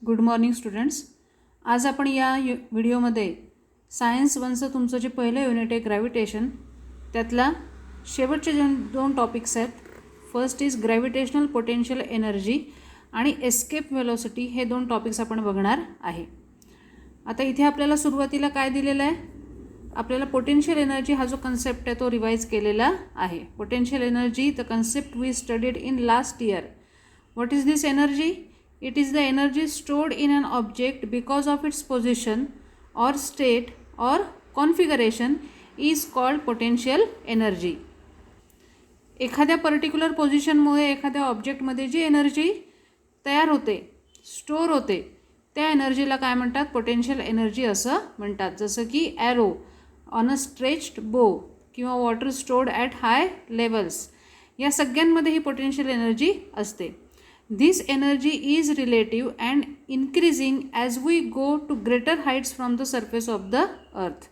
Good morning students. आज आपण या व्हिडिओमध्ये सायन्स वनचं तुमचं जे पहिलं युनिट आहे ग्रॅव्हिटेशन, त्यातला शेवटचे जे दोन टॉपिक्स आहेत, first is gravitational potential energy आणि एस्केप वेलोसिटी, हे दोन टॉपिक्स आपण बघणार आहे. आता इथे आपल्याला सुरुवातीला काय दिलेलं आहे, आपल्याला पोटेन्शियल एनर्जी हा जो कन्सेप्ट आहे तो रिवाइज केलेला आहे. Potential energy, the concept we studied in last year. What is this energy? It is the energy stored in an object because of its position or state or configuration is called potential energy. एखाद्या particular पोझिशनमुळे एखाद्या ऑब्जेक्टमध्ये जी energy तयार होते, store होते, त्या एनर्जीला काय म्हणतात? Potential energy असं म्हणतात. जसं की ॲरो ऑन अ स्ट्रेच्ड बो किंवा water stored at high levels, या सगळ्यांमध्ये ही पोटेन्शियल एनर्जी असते. This energy is relative and increasing as we go to greater heights from the surface of the earth.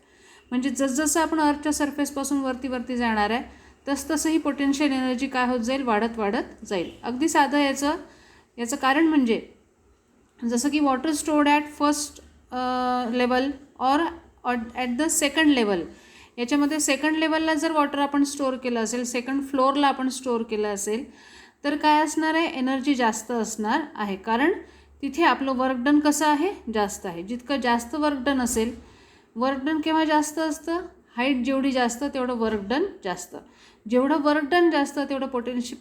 म्हणजे जसजसं आपण अर्थच्या सरफेसपासून वरती जाणार आहे, तसतसं ही पोटेन्शियल एनर्जी काय होत जाईल? वाढत जाईल. अगदी साधं याचं कारण म्हणजे जसं की water stored at first level or at the second level, याच्यामध्ये सेकंड लेवलला जर वॉटर आपण स्टोअर केलं असेल, सेकंड फ्लोअरला आपण स्टोअर केलं असेल, तर काय असणार आहे? एनर्जी जास्त असणार आहे. कारण तिथे आपलं वर्कडन कसं आहे? जास्त आहे. जितकं जास्त वर्कडन असेल, वर्कडन केव्हा जास्त असतं? हाईट जेवढी जास्त तेवढं वर्कडन जास्त. जेवढं वर्कडन जास्त तेवढं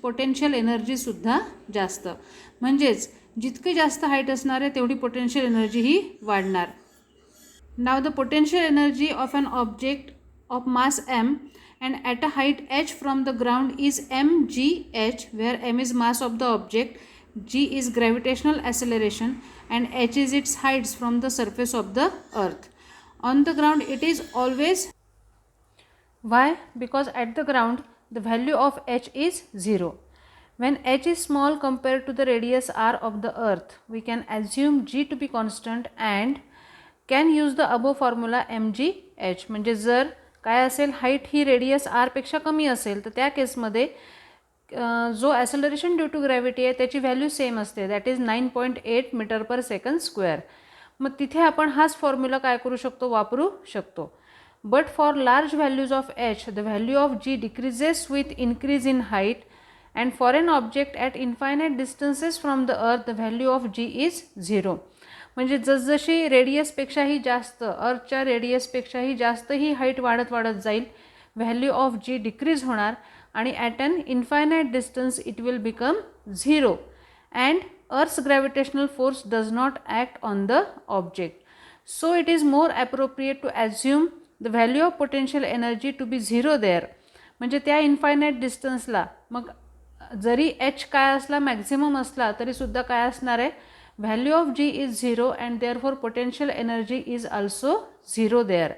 पोटेन्शियल एनर्जीसुद्धा जास्त. म्हणजेच जितकं जास्त हाईट असणार आहे तेवढी पोटेन्शियल एनर्जी ही वाढणार. Now the potential energy of an object of mass m and at a height h from the ground is mgh, where m is mass of the object, g is gravitational acceleration and h is its heights from the surface of the earth. On the ground it is always, why? Because at the ground the value of h is 0. When h is small compared to the radius r of the earth, we can assume g to be constant and can use the above formula mgh. म्हणजे जर काय असेल, height ही radius आरपेक्षा कमी असेल तर त्या केसमध्ये जो ॲसेलरेशन ड्यू टू ग्रॅव्हिटी आहे त्याची व्हॅल्यू सेम असते, that is 9.8 metre per second square. मग तिथे आपण हाच फॉर्म्युला काय करू शकतो? वापरू शकतो. But for large values of H the value of G decreases with increase in height and for an object at infinite distances from the earth the value of G is 0. म्हणजे जसजशी रेडियसपेक्षाही जास्त, अर्थच्या रेडियसपेक्षाही जास्त ही height वाढत जाईल, value of G decrease होणार आणि at an infinite distance it will become 0 and earth's gravitational force does not act on the object. So it is more appropriate to assume the value of potential energy to be 0 there. म्हणजे त्या infinite डिस्टन्सला मग जरी H काय असला, maximum असला, तरीसुद्धा काय असणार आहे? Value of g is 0 and therefore potential energy is also 0 there.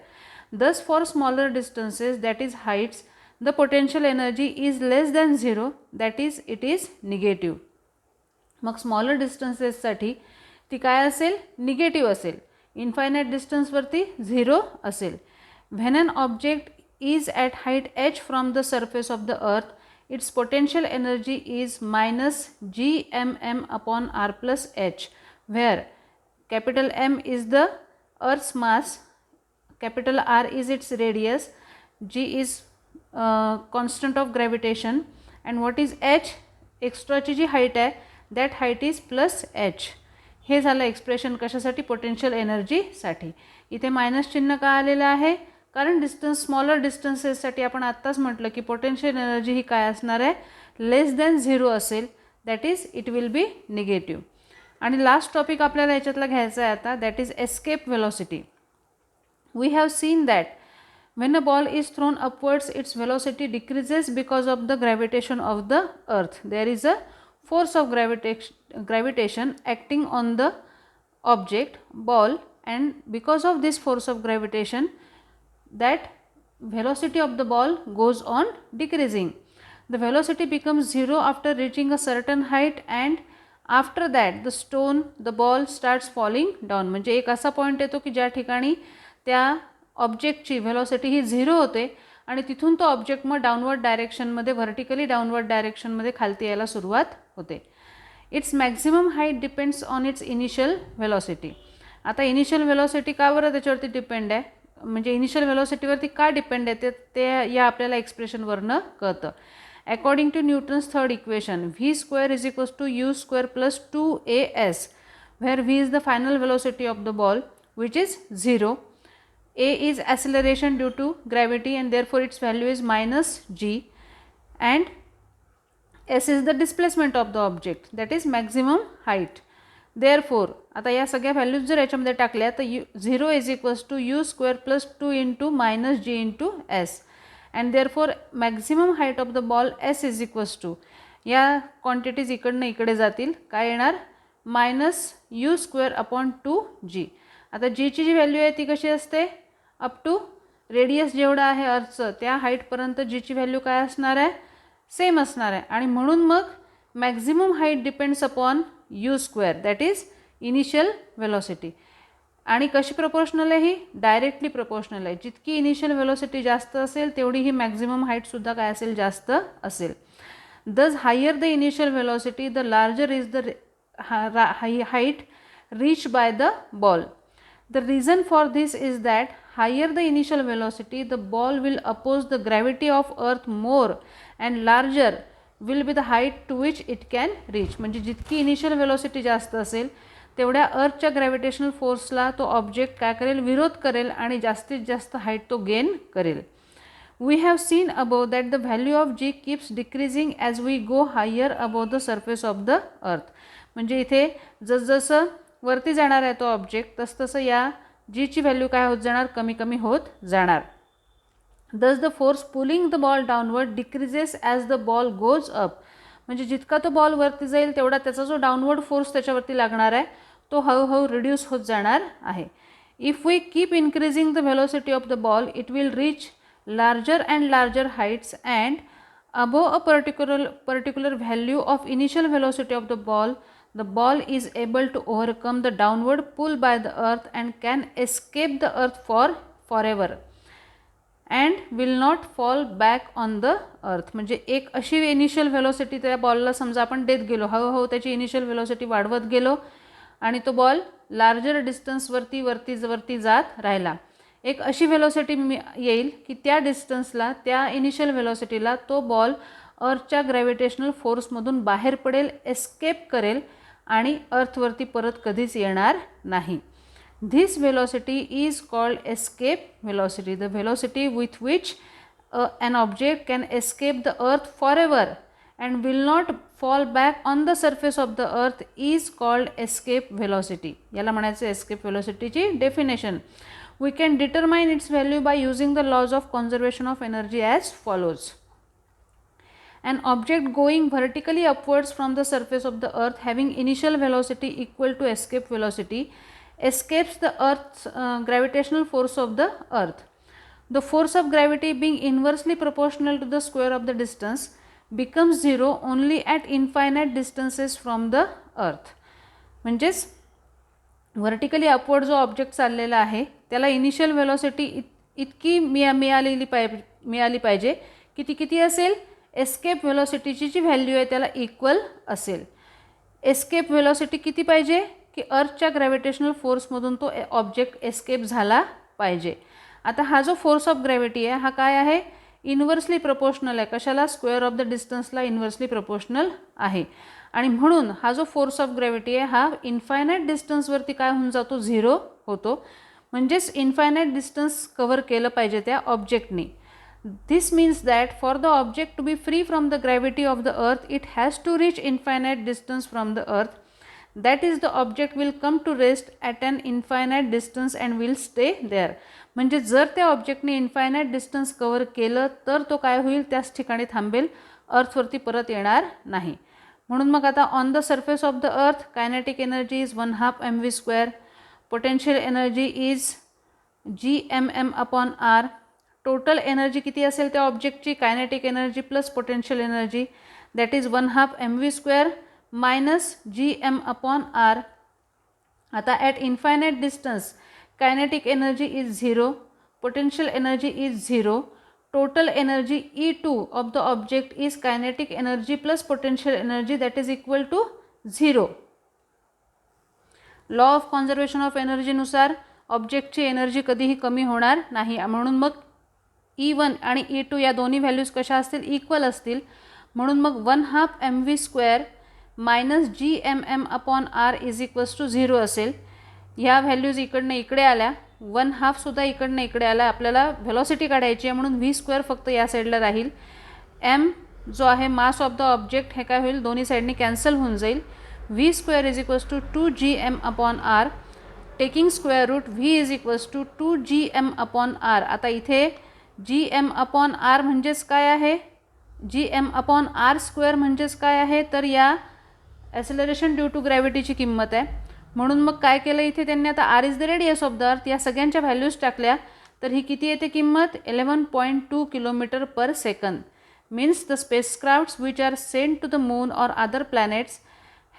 Thus for smaller distances, that is heights, the potential energy is less than 0, that is it is negative. मग smaller डिस्टन्सेससाठी ती काय असेल? Negative असेल. Infinite डिस्टन्सवरती 0 असेल. When an object is at height h from the surface of the earth, its potential energy is minus gmm upon r plus h, where capital M is the Earth's mass, capital R is its radius, g is constant of gravitation and what is h? एक्स्ट्राची जी height आहे that height is plus h. हे झालं expression कशासाठी? Potential एनर्जीसाठी. इथे minus चिन्ह का आलेलं आहे? कारण स्मॉलर डिस्टन्सेससाठी आपण आत्ताच म्हटलं की पोटेन्शियल एनर्जी ही काय असणार आहे? लेस दॅन 0 असेल, that is it will be negative. आणि लास्ट टॉपिक आपल्याला याच्यातला घ्यायचा आहे आता, that is escape velocity. We have seen that when a ball is thrown upwards its velocity decreases because of the gravitation of the earth. There is a force of gravitation acting on the object ball, and because of this force of gravitation that velocity of the ball goes on decreasing. The velocity becomes 0 after reaching a certain height and after that the ball starts falling down. म्हणजे एक असा point येतो की ज्या ठिकाणी त्या ऑब्जेक्टची velocity ही 0 होते आणि तिथून तो ऑब्जेक्ट मग डाऊनवर्ड डायरेक्शनमध्ये, व्हर्टिकली डाऊनवर्ड डायरेक्शनमध्ये खालती यायला सुरुवात होते. It's maximum height depends on it's initial velocity. आता इनिशियल व्हेलॉसिटी का बरं त्याच्यावरती डिपेंड आहे, म्हणजे इनिशियल व्हेलॉसिटीवरती का डिपेंड आहे ते या आपल्याला एक्सप्रेशनवरनं कळतं. According to Newton's third equation V square is equals to U square plus 2as, where v is the final velocity of the ball which is 0. A is acceleration due to gravity and therefore its value is minus g, and s is the displacement of the object, that is maximum height. Therefore आता या सगळ्या values जर याच्यामध्ये टाकल्या तर 0 is equals to U square plus 2 into minus G into S, and therefore maximum height of the ball S is equals to, या quantities इकडनं इकडे जातील, काय येणार minus U square upon 2g. आता जीची जी व्हॅल्यू आहे ती कशी असते, अप टू रेडियस जेवढं आहे अर्थचं त्या हाईटपर्यंत जीची व्हॅल्यू काय असणार आहे, सेम असणार आहे. आणि म्हणून मग maximum height depends upon you square, that is initial velocity. आणि कशी प्रपोर्शनल आहे ही, डायरेक्टली प्रपोर्शनल आहे. जितकी इनिशियल व्हेलॉसिटी जास्त असेल तेवढी ही मॅक्झिमम हाईटसुद्धा काय असेल, जास्त असेल. Thus higher the initial velocity the larger is the height reached by the ball. The reason for this is that higher the initial velocity, the ball will oppose the gravity of earth more and larger will be the height to which it can reach. म्हणजे जितकी initial velocity जास्त असेल तेवढ्या अर्थच्या gravitational फोर्सला तो object काय करेल, विरोध करेल आणि जास्तीत जास्त हाईट तो गेन करेल. We have seen above that the value of g keeps decreasing as we go higher above the surface of the earth. म्हणजे इथे जसजसं वरती जाणार आहे तो ऑब्जेक्ट तसतसं या जीची व्हॅल्यू काय होत जाणार, कमी कमी होत जाणार. दस the force pulling the ball downward decreases as the ball goes up. म्हणजे जितका तो बॉल वरती जाईल तेवढा त्याचा जो डाऊनवर्ड फोर्स त्याच्यावरती लागणार आहे तो हळूहळू रिड्यूस होत जाणार आहे. If we keep increasing the velocity of the ball it will reach larger and larger heights, and above a particular value of initial velocity of the ball is able to overcome the downward pull by the earth and can escape the earth forever and will not fall back on the earth. म्हणजे एक अशी initial velocity त्या बॉलला समजा आपण देत गेलो, हळूहळू त्याची इनिशियल व्हेलॉसिटी वाढवत गेलो आणि तो बॉल लार्जर डिस्टन्सवरती जात राहिला. एक अशी व्हेलॉसिटी येईल की त्या डिस्टन्सला, त्या इनिशियल व्हेलॉसिटीला तो बॉल अर्थच्या ग्रॅव्हिटेशनल फोर्समधून बाहेर पडेल, एस्केप करेल आणि अर्थवरती परत कधीच येणार नाही. This velocity is called escape velocity. The velocity with which an object can escape the earth forever and will not fall back on the surface of the earth is called escape velocity. याला म्हणायचं escape velocity ची definition. We can determine its value by using the laws of conservation of energy as follows. An object going vertically upwards from the surface of the earth having initial velocity equal to escape velocity escapes the earth's gravitational force of the earth. The force of gravity being inversely proportional to the square of the distance becomes zero only at infinite distances from the earth. म्हणजेच vertically upward जो object चाललेला आहे त्याला initial velocity इतकी मिळाली पाहिजे की ती किती असेल, एस्केप व्हेलॉसिटीची जी व्हॅल्यू आहे त्याला इक्वल असेल. एस्केप व्हेलॉसिटी किती पाहिजे की अर्थच्या ग्रॅव्हिटेशनल फोर्समधून तो ऑब्जेक्ट एस्केप झाला पाहिजे. आता हा जो फोर्स ऑफ ग्रॅव्हिटी आहे हा काय आहे, इन्व्हर्सली प्रपोर्शनल आहे. कशाला, स्क्वेअर ऑफ द डिस्टन्सला इन्व्हर्सली प्रपोर्शनल आहे. आणि म्हणून हा जो फोर्स ऑफ ग्रॅव्हिटी आहे हा इन्फायनाईट डिस्टन्सवरती काय होऊन जातो, झिरो होतो. म्हणजेच इन्फायनाईट डिस्टन्स कव्हर केलं पाहिजे त्या ऑब्जेक्टनी. This means that for the object to be free from the gravity of the earth it has to reach infinite distance from the earth. That is the object will come to rest at an infinite distance and will stay there. म्हणजे जर त्या ऑब्जेक्टने infinite distance cover केलं तर तो काय होईल, त्याच ठिकाणी थांबेल, अर्थवरती परत येणार नाही. म्हणून मग आता on the surface of the earth kinetic energy is 1/2 mv². Potential energy is gmm upon R. Total energy किती असेल त्या ऑब्जेक्टची, kinetic energy plus potential energy, that is 1/2 mv² minus gm upon R. आता at infinite distance kinetic energy is 0, potential energy is 0. Total energy E2 of the object is kinetic energy plus potential energy, that is equal to 0. Law of conservation of एनर्जीनुसार ऑब्जेक्टची energy कधीही कमी होणार नाही, म्हणून मग E1 आणि E2 या दोन्ही व्हॅल्यूज कशा असतील, इक्वल असतील. म्हणून मग 1/2 mv² minus GMM/r is equals to 0 असेल. ह्या व्हॅल्यूज इकडनं इकडे आल्या, 1/2 सुद्धा इकडनं इकडे आला. आपल्याला व्हेलॉसिटी काढायची आहे म्हणून v² फक्त या साईडला राहील. m जो आहे मास ऑफ द ऑब्जेक्ट हे काय होईल, दोन्ही साईडनी कॅन्सल होऊन जाईल. v² is equals to 2gm/r. Taking square root v is equals to 2gm/r. आता इथे gm/r म्हणजेच काय आहे, gm/r² म्हणजेच काय आहे, तर या ॲसेलरेशन ड्यू टू ग्रॅव्हिटीची किंमत आहे. म्हणून मग काय केलं इथे त्यांनी, आता r is the radius of the अर्थ, या सगळ्यांच्या व्हॅल्यूज टाकल्या तर ही किती येते किंमत, 11.2 kilometre per second. Means the spacecrafts which are sent to the moon और other planets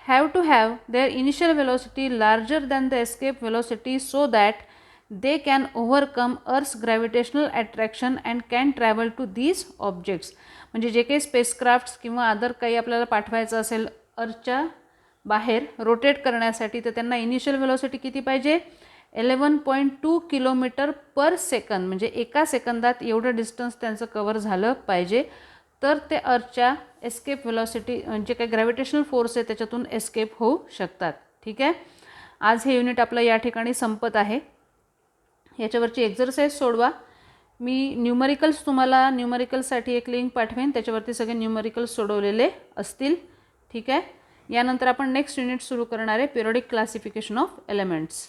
have to have their initial velocity larger than the escape velocity so that they can overcome Earth's gravitational attraction and can travel to these objects. म्हणजे जे काही spacecrafts किंवा other काही आपल्याला पाठवायचं असेल अर्थच्या बाहेर रोटेट करण्यासाठी, तर त्यांना इनिशियल वेलोसिटी किती पाहिजे, 11.2 किलोमीटर पर सेकंद. म्हणजे एका सेकंदात एवढं डिस्टन्स त्यांचं कवर झालं पाहिजे, तर ते अर्थच्या एस्केप वेलॉसिटी जे काही ग्रॅव्हिटेशनल फोर्स आहे त्याच्यातून एस्केप होऊ शकतात. ठीक आहे. आज हे युनिट आपलं या ठिकाणी संपत आहे. याच्यावरची एक्झरसाइज सोडवा. मी न्यूमरिकल्स तुम्हाला न्यूमरिकल्ससाठी एक लिंक पाठवेन, त्याच्यावरती सगळे न्यूमरिकल्स सोडवलेले असतील. ठीक आहे. यानंतर आपण नेक्स्ट युनिट सुरू करणार आहे, पिरियडिक क्लासिफिकेशन ऑफ एलिमेंट्स.